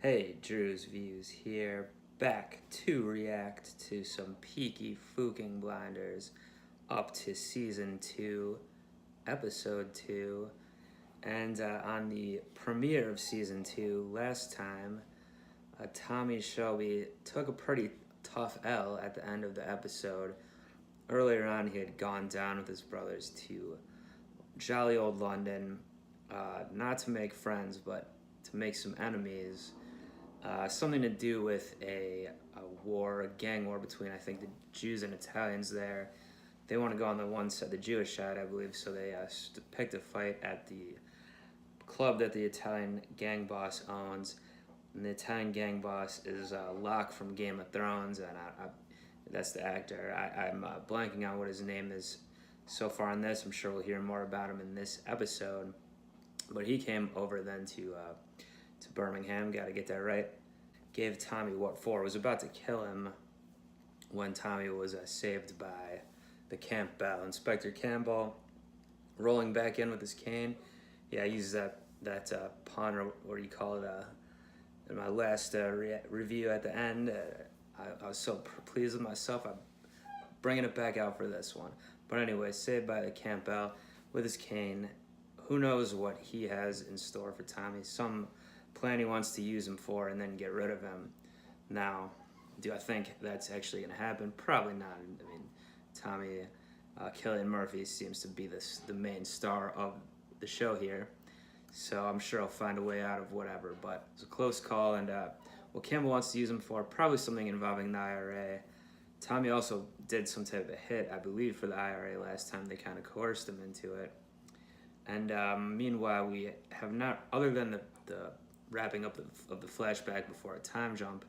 Hey, Drewz Viewz here, back to react to some Peaky Fucking Blinders up to Season 2, Episode 2. And on the premiere of Season 2 last time, Tommy Shelby took a pretty tough L at the end of the episode. Earlier on, he had gone down with his brothers to jolly old London, not to make friends, but to make some enemies. Something to do with a war, a gang war between, I think, the Jews and Italians there. They want to go on the one side, the Jewish side, I believe, so they picked a fight at the club that the Italian gang boss owns. And the Italian gang boss is Locke from Game of Thrones, and that's the actor. I'm blanking on what his name is so far in this. I'm sure we'll hear more about him in this episode. But he came over then to Birmingham, got to get that right. Gave Tommy what for, was about to kill him when Tommy was saved by the camp bell. Inspector Campbell rolling back in with his cane. Yeah, I used that pun, or what do you call it, in my last review at the end. I was so pleased with myself, I'm bringing it back out for this one. But anyway, saved by the camp bell with his cane. Who knows what he has in store for Tommy. Some plan he wants to use him for and then get rid of him. Now, do I think that's actually going to happen? Probably not. I mean, Tommy, Cillian Murphy seems to be the main star of the show here, so I'm sure I'll find a way out of whatever, but it's a close call, and what Campbell wants to use him for, probably something involving the IRA. Tommy also did some type of hit, I believe, for the IRA last time. They kind of coerced him into it. And meanwhile, we have not, other than the wrapping up of the flashback before a time jump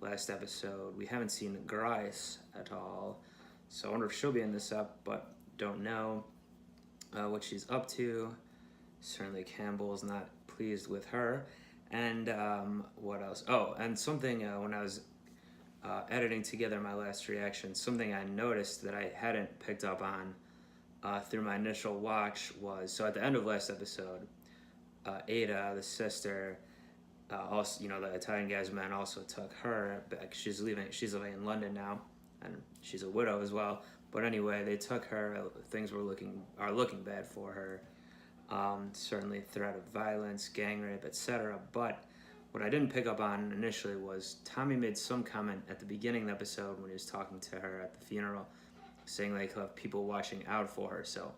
last episode, we haven't seen Grice at all. So I wonder if she'll be in this up, but don't know what she's up to. Certainly Campbell's not pleased with her. And what else? Oh, and something when I was editing together my last reaction, something I noticed that I hadn't picked up on through my initial watch was, so at the end of last episode, Ada, the sister, also, you know, the Italian guy's man also took her back. She's living in London now, and she's a widow as well. But anyway, they took her. Things are looking bad for her. Certainly threat of violence, gang rape, etc. But what I didn't pick up on initially was Tommy made some comment at the beginning of the episode when he was talking to her at the funeral, saying like he'll have people watching out for her. So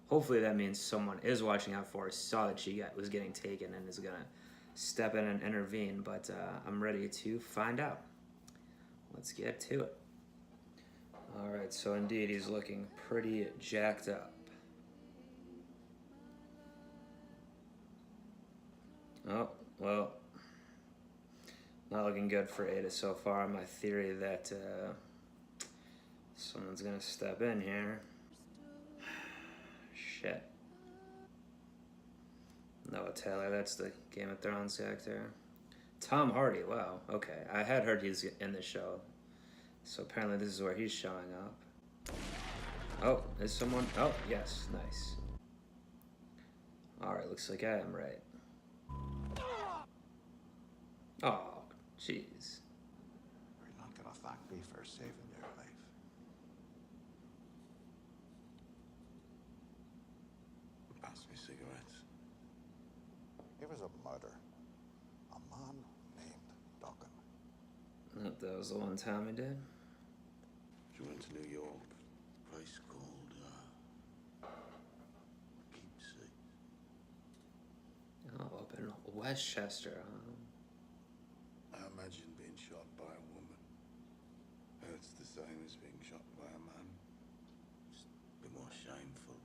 hopefully that means someone is watching out for her, saw that she was getting taken, and is gonna step in and intervene. But I'm ready to find out. Let's get to it. Alright, so indeed he's looking pretty jacked up. Oh, well, not looking good for Ada so far. My theory that someone's gonna step in here. Shit. Noah Taylor, that's the Game of Thrones actor. Tom Hardy, wow, okay. I had heard he's in the show, so apparently this is where he's showing up. Oh, is someone? Oh, yes, nice. Alright, looks like I am right. Oh, jeez. We're not gonna thank me for saving your life. Pass me cigarettes. It was a murder. A man named Duncan. That was the one Tommy did. She went to New York, a place called Keepsake. Oh, up in Westchester. I imagine being shot by a woman hurts the same as being shot by a man. Just a bit more shameful.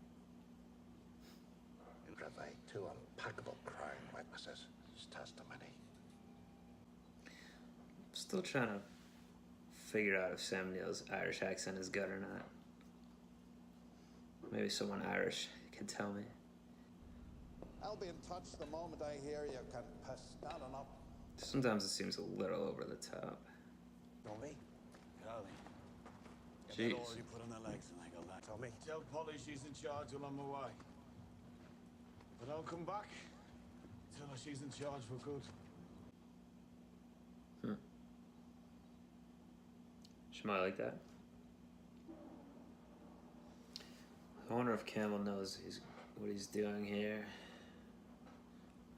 You provide two unpackable crime witnesses as testimony. Still trying to figure out if Sam Neill's Irish accent is good or not. Maybe someone Irish can tell me. I'll be in touch the moment I hear you can piss standing up. Sometimes it seems a little over the top. Tommy? Golly. Jeez. I've already put on the legs and I got that. Tommy? Tell Polly she's in charge while I'm away. But I'll come back. Tell her she's in charge for good. Something like that. I wonder if Campbell knows what he's doing here.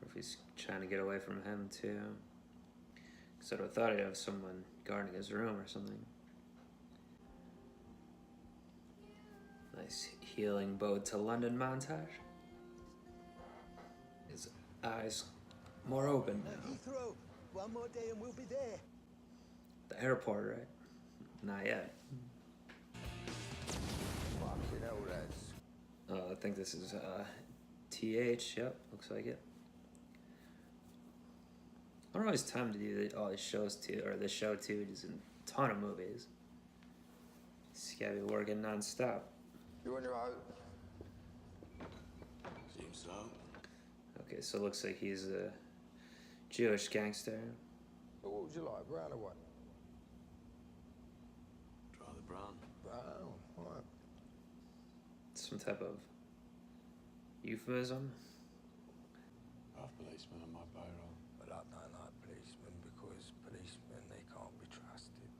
Or if he's trying to get away from him too. Because I thought he'd have someone guarding his room or something. Nice healing boat to London montage. His eyes more open now. Heathrow, one more day and we'll be there. The airport, right? Not yet. Fucking hell, lads. I think this is TH. Yep, looks like it. I don't know his time to do all these shows too, or this show too. He's in a ton of movies. He's gotta be working non-stop. You on your own? Seems so. Okay, so it looks like he's a Jewish gangster. What would you like, brown or white? Try the brown. Brown, alright. Some type of euphemism. Half policeman on my payroll. But I don't like policemen because policemen, they can't be trusted.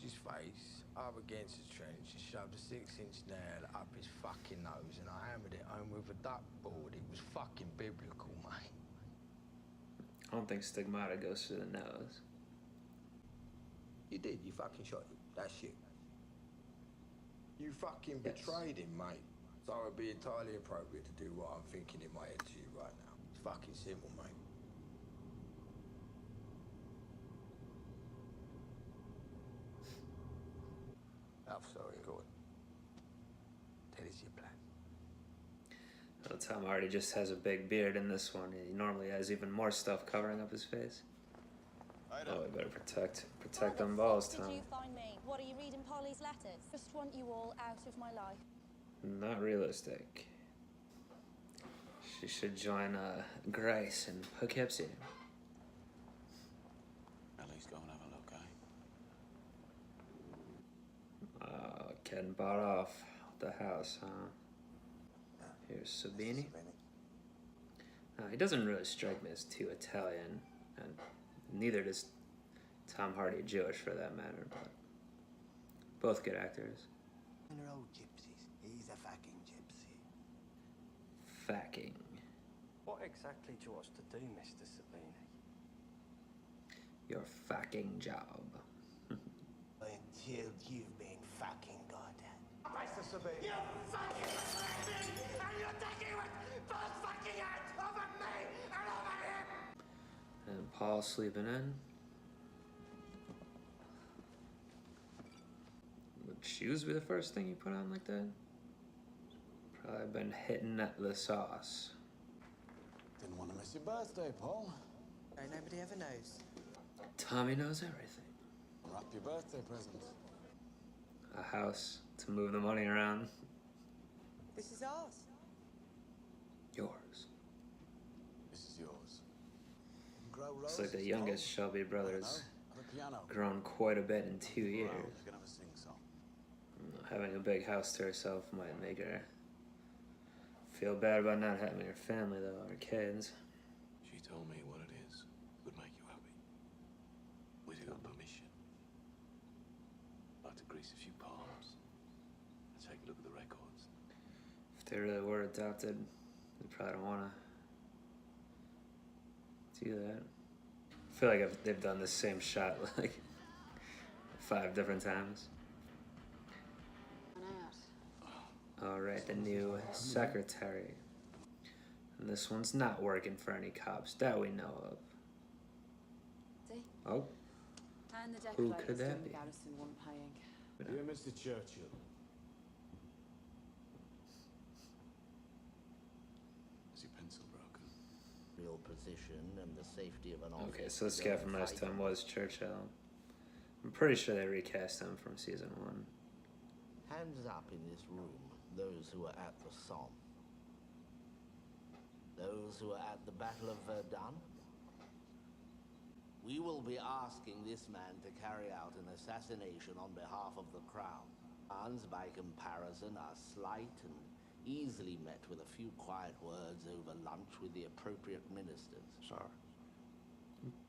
His face up against the trench and shoved a 6-inch nail up his fucking nose and I hammered it home with a duckboard. It was fucking biblical, mate. I don't think stigmata goes through the nose. You did, you fucking shot him. That's you. You fucking Yes. betrayed him, mate. So it would be entirely appropriate to do what I'm thinking in my head to you right now. It's fucking simple, mate. I'm sorry, go on. Tell us your plan. Tom Hardy just has a big beard in this one. He normally has even more stuff covering up his face. Oh, we better protect them balls, Tom. Did you find me? What, are you reading Polly's letters? Just want you all out of my life. Not realistic. She should join Grace in Poughkeepsie. At least go and have a look, eh? Getting bought off the house, huh? Here's Sabini. He doesn't really strike me as too Italian, and neither does Tom Hardy Jewish for that matter, but both good actors. And they're old gypsies. He's a fucking gypsy. Facking. What exactly do you want us to do, Mr. Sabini? Your fucking job. Until you've been fucking goddamn. Mr. Sabini! You fucking bastard! And you're taking both fucking hands over me and over him! And Paul sleeping in. Would shoes be the first thing you put on like that? Probably been hitting the sauce. Didn't want to miss your birthday, Paul. No, nobody ever knows. Tommy knows everything. Wrap your birthday present. A house to move the money around. This is ours. Yours. This is yours. Grow Looks like the roses, youngest Paul. Shelby brothers Have a piano. grown quite a bit in 2 years. Well, we're gonna have a sing-song. Having a big house to herself might make her feel bad about not having her family though, or kids. She told me what it is would make you happy. With your permission. Like to grease a few palms. And take a look at the records. If they really were adopted, they probably don't want to do that. I feel like they've done the same shot like 5 different times. Alright, the new secretary. And this one's not working for any cops that we know of. See? Oh, And the Who decorators could that from be? Garrison weren't paying. Dear Mr. Churchill. Is your pencil broken? Real position and the safety of an office. okay, so this guy from last time was Churchill. I'm pretty sure they recast him from season 1. Hands up in this room, those who were at the Somme. Those who were at the Battle of Verdun. We will be asking this man to carry out an assassination on behalf of the Crown. Hans, by comparison, are slight and easily met with a few quiet words over lunch with the appropriate ministers.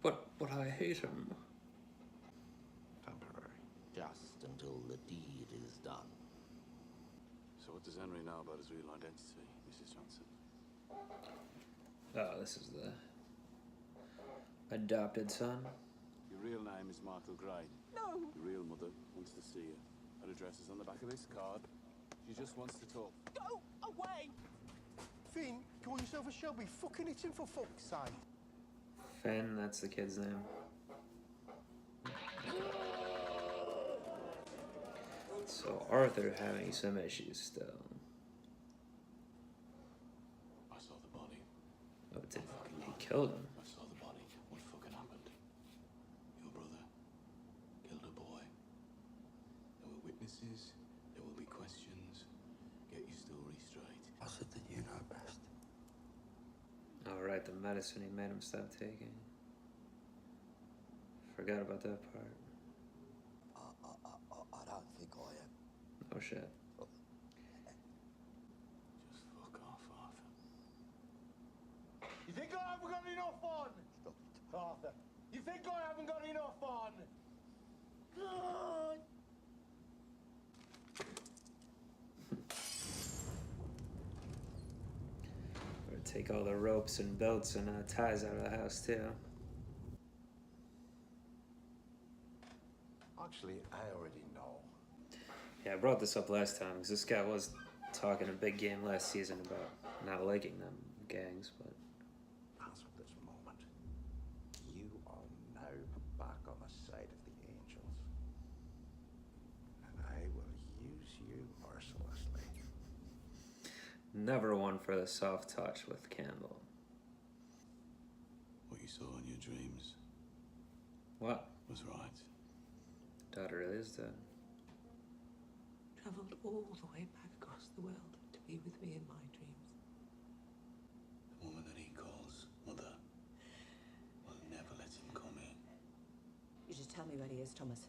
But I hate him. Temporary. just until the deed is done. So what does Henry know about his real identity, Mrs. Johnson? Oh, this is the adopted son. Your real name is Michael Gray. No. Your real mother wants to see you. Her address is on the back of this card. She just wants to talk. Go away. Finn, call yourself a Shelby. Fucking hit him for fuck's sake. Finn, that's the kid's name. So Arthur having some issues still. I saw the body. Oh, did he killed him? I saw the body. What fucking happened? Your brother killed a boy. There were witnesses. There will be questions. Get your story straight. I said that you know best. Oh, right, the medicine he made him stop taking. Forgot about that part. I don't think I am. Oh, shit. Just fuck off, Arthur. You think I haven't got enough fun? Stop it. Arthur, you think I haven't got enough fun? God. Or take all the ropes and belts and ties out of the house, too. Actually, I already know. Yeah, I brought this up last time because this guy was talking a big game last season about not liking them gangs, but As of this moment, you are now back on the side of the angels. And I will use you mercilessly. never one for the soft touch with Campbell. What you saw in your dreams What? was right. Daughter really is dead. Travelled all the way back across the world to be with me in my dreams. The woman that he calls mother will never let him come in. You just tell me where he is, Thomas.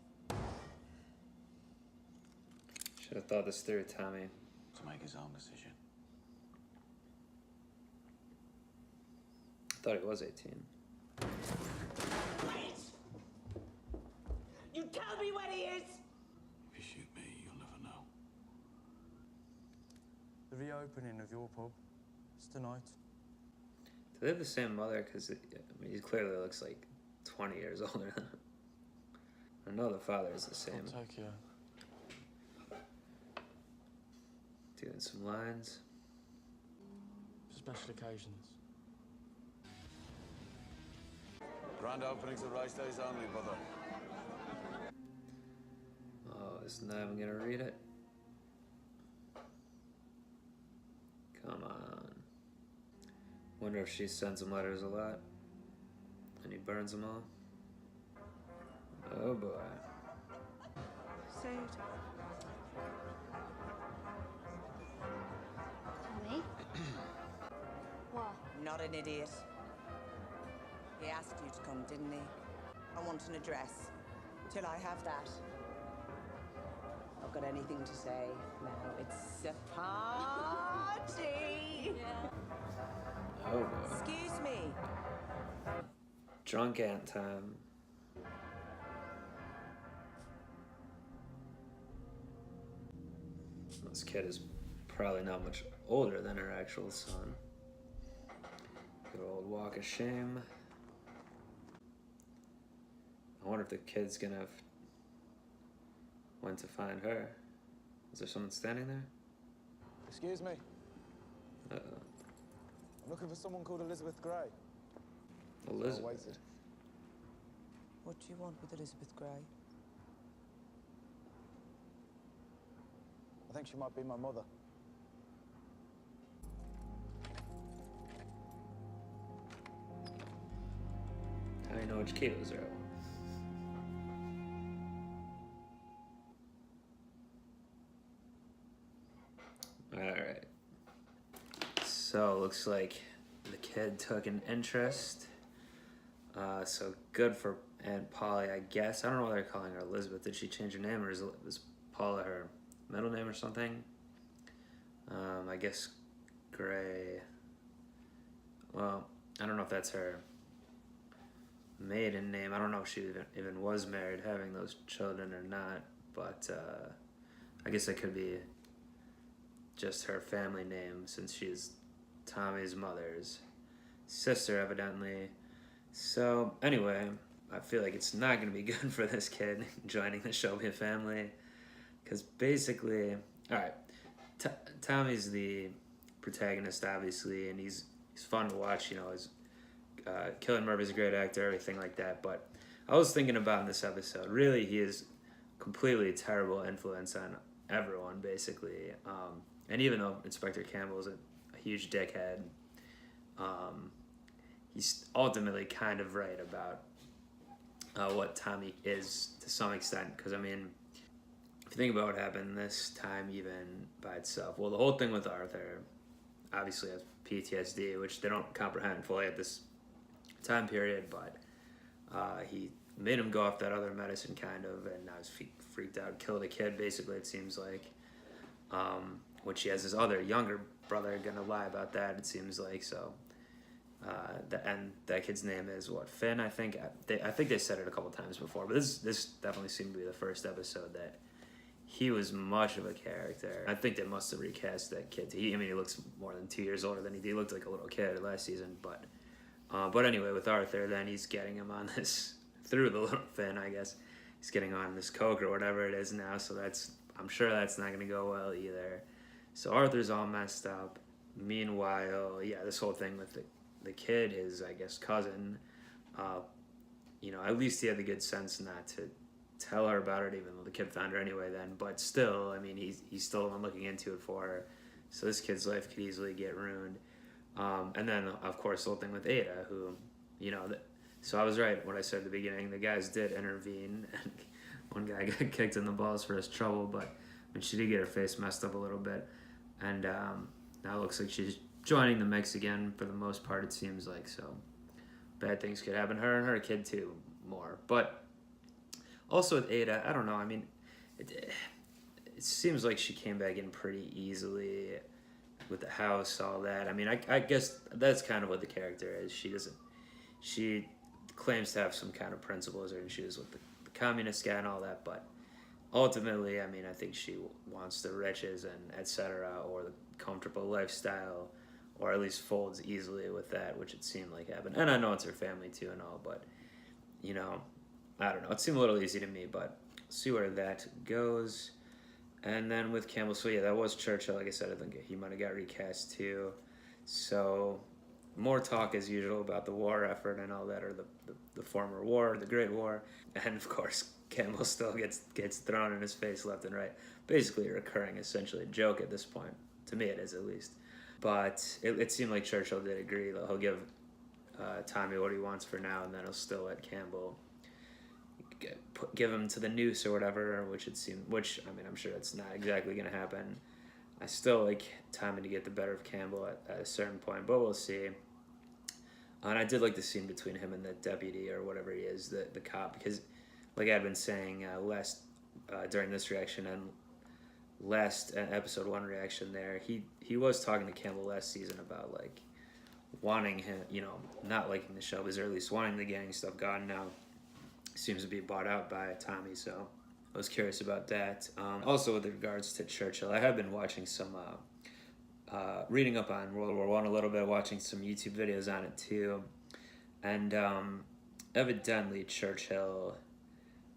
Should have thought this through, Tommy. To make his own decision. I thought he was 18. Wait! You tell me where he is! If you shoot me, you'll never know. The reopening of your pub. It's tonight. Do they have the same mother? Because he clearly looks like 20 years older than him. I know the father is the same. I'll take you. Doing some lines. For special occasions. Grand openings of rice days only, brother. Oh, isn't that I'm gonna read it? Come on. Wonder if she sends him letters a lot. And he burns them all. Oh boy. Sued. Me? What? Not an idiot. He asked you to come, didn't he? I want an address. Till I have that. Not got anything to say. Now it's a party! Oh boy. Excuse me. Drunk ant time. This kid is probably not much older than her actual son. Good old walk of shame. I wonder if the kid's gonna have went to find her. Is there someone standing there? Excuse me. Uh-oh. I'm looking for someone called Elizabeth Gray. Elizabeth. I waited. What do you want with Elizabeth Gray? I think she might be my mother. How do you know which key it was there? Alright. So, looks like the kid took an interest. So good for Aunt Polly, I guess. I don't know why they're calling her Elizabeth. Did she change her name, or is Paula her middle name or something? I guess Gray. Well, I don't know if that's her maiden name. I don't know if she even was married having those children or not. but I guess that could be just her family name since she's Tommy's mother's sister, evidently. So anyway, I feel like it's not going to be good for this kid joining the Shelby family, because basically, all right, Tommy's the protagonist, obviously, and he's fun to watch. You know, his Cillian Murphy's a great actor, everything like that. But I was thinking about in this episode, really, he is completely terrible influence on everyone, basically. And even though Inspector Campbell is a huge dickhead, he's ultimately kind of right about what Tommy is to some extent. Because, I mean, if you think about what happened this time, even by itself, well, the whole thing with Arthur obviously has PTSD, which they don't comprehend fully at this time period, but he made him go off that other medicine, kind of, and now he's freaked out, killed a kid, basically, it seems like. Which he has his other younger brother gonna lie about that, it seems like. So and that kid's name is what, Finn, I think. I think they said it a couple times before, but this definitely seemed to be the first episode that he was much of a character. I think they must have recast that kid. He looks more than 2 years older than he did. He looked like a little kid last season, but anyway, with Arthur, then he's getting him on this through the little Finn, I guess. He's getting on this coke or whatever it is now, so I'm sure that's not gonna go well either. So Arthur's all messed up. Meanwhile, yeah, this whole thing with the kid, his, I guess, cousin, you know, at least he had the good sense not to tell her about it, even though the kid found her anyway then. But still, I mean, he's still the one looking into it for her. So this kid's life could easily get ruined. And then, of course, the whole thing with Ada, who, you know, so I was right when I said at the beginning, the guys did intervene, and one guy got kicked in the balls for his trouble, but I mean, she did get her face messed up a little bit. And now it looks like she's joining the mix again for the most part, it seems like. So bad things could happen. Her and her kid, too, more. But also with Ada, I don't know. I mean, it seems like she came back in pretty easily with the house, all that. I mean, I guess that's kind of what the character is. She claims to have some kind of principles or issues with the communist guy and all that, but ultimately, I mean, I think she wants the riches and etc., or the comfortable lifestyle, or at least folds easily with that, which it seemed like happened. And I know it's her family too and all, but, you know, I don't know. It seemed a little easy to me, but see where that goes. And then with Campbell, so yeah, that was Churchill. Like I said, I think he might have got recast too. So more talk as usual about the war effort and all that, or the former war, the Great War. And of course, Campbell still gets thrown in his face left and right. Basically a recurring, essentially, joke at this point. To me it is, at least. But it seemed like Churchill did agree that he'll give Tommy what he wants for now, and then he'll still let Campbell give him to the noose or whatever, which I mean, I'm sure it's not exactly going to happen. I still like Tommy to get the better of Campbell at a certain point, but we'll see. And I did like the scene between him and the deputy or whatever he is, the cop, because like I'd been saying during this reaction and last episode 1 reaction there, he was talking to Campbell last season about like wanting him, you know, not liking the show, or at least wanting the gang stuff gone. Now seems to be bought out by Tommy, so I was curious about that. Also with regards to Churchill, I have been watching some reading up on World War I a little bit, watching some YouTube videos on it too, and evidently Churchill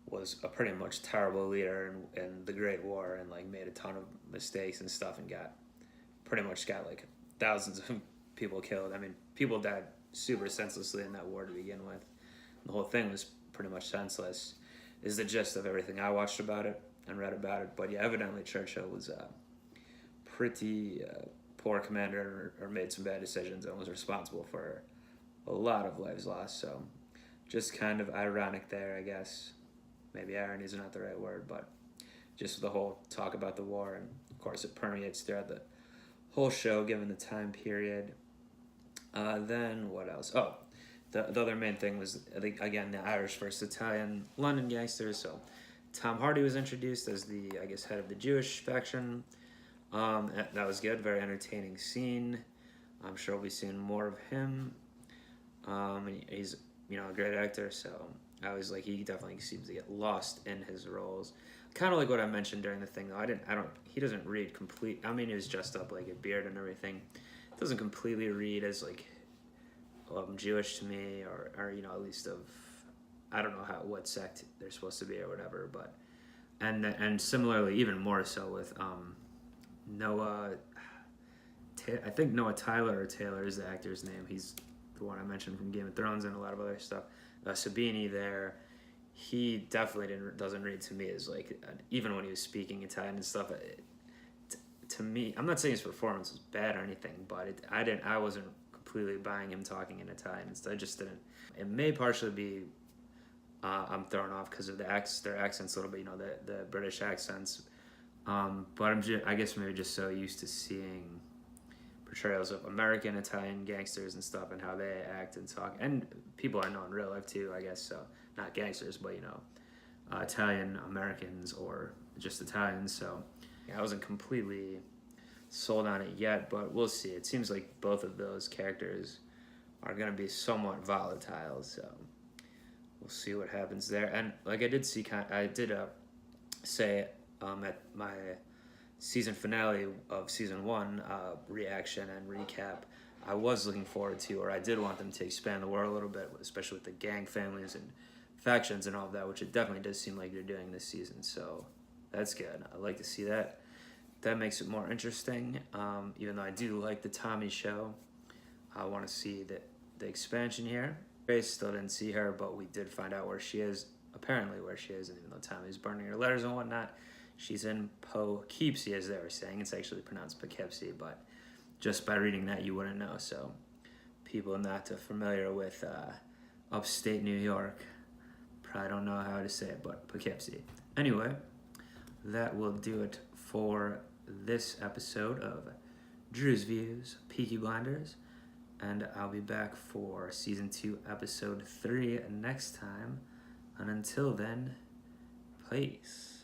was a pretty much terrible leader in the Great War, and like made a ton of mistakes and stuff, and got like thousands of people killed. I mean, people died super senselessly in that war to begin with. The whole thing was pretty much senseless, is the gist of everything I watched about it and read about it. But yeah, evidently Churchill was a pretty poor commander, or made some bad decisions, and was responsible for a lot of lives lost. So just kind of ironic there, I guess. Maybe irony is not the right word, but just the whole talk about the war, and of course it permeates throughout the whole show given the time period. Then what else? Oh, the other main thing was, again, the Irish versus Italian London gangsters. So Tom Hardy was introduced as the, I guess, head of the Jewish faction. That was good, very entertaining scene. I'm sure we'll be seeing more of him. He's, you know, a great actor, so I was like, he definitely seems to get lost in his roles. kind of like what I mentioned during the thing, though. He doesn't read complete. I mean, he was dressed up like a beard and everything. It doesn't completely read as like Jewish to me, or you know, at least of, I don't know what sect they're supposed to be or whatever. But and similarly, even more so with Noah. I think Noah Tyler or Taylor is the actor's name. He's the one I mentioned from Game of Thrones and a lot of other stuff. Sabini there. He definitely doesn't read to me as like, even when he was speaking Italian and stuff. To me, I'm not saying his performance was bad or anything, but I wasn't completely buying him talking in Italian. I just didn't. It may partially be I'm thrown off because of their accents a little bit, you know, the British accents. But I guess maybe just so used to seeing portrayals of American Italian gangsters and stuff and how they act and talk, and people I know in real life too, I guess. So not gangsters, but you know, Italian Americans or just Italians. So yeah, I wasn't completely sold on it yet, but we'll see. It seems like both of those characters are going to be somewhat volatile, so we'll see what happens there. And like I did say at my season finale of season 1 reaction and recap, I was looking forward to, or I did want them to expand the world a little bit, especially with the gang families and factions and all of that, which it definitely does seem like they're doing this season. So that's good. I like to see that. That makes it more interesting. Even though I do like the Tommy show, I want to see the expansion here. Grace still didn't see her, but we did find out where she is, apparently where she is, and even though Tommy's burning her letters and whatnot, she's in Poughkeepsie, as they were saying. It's actually pronounced Poughkeepsie, but just by reading that, you wouldn't know. So people not familiar with upstate New York probably don't know how to say it, but Poughkeepsie. Anyway, that will do it for this episode of Drewz Viewz, Peaky Blinders, and I'll be back for Season 2, Episode 3 next time. And until then, peace.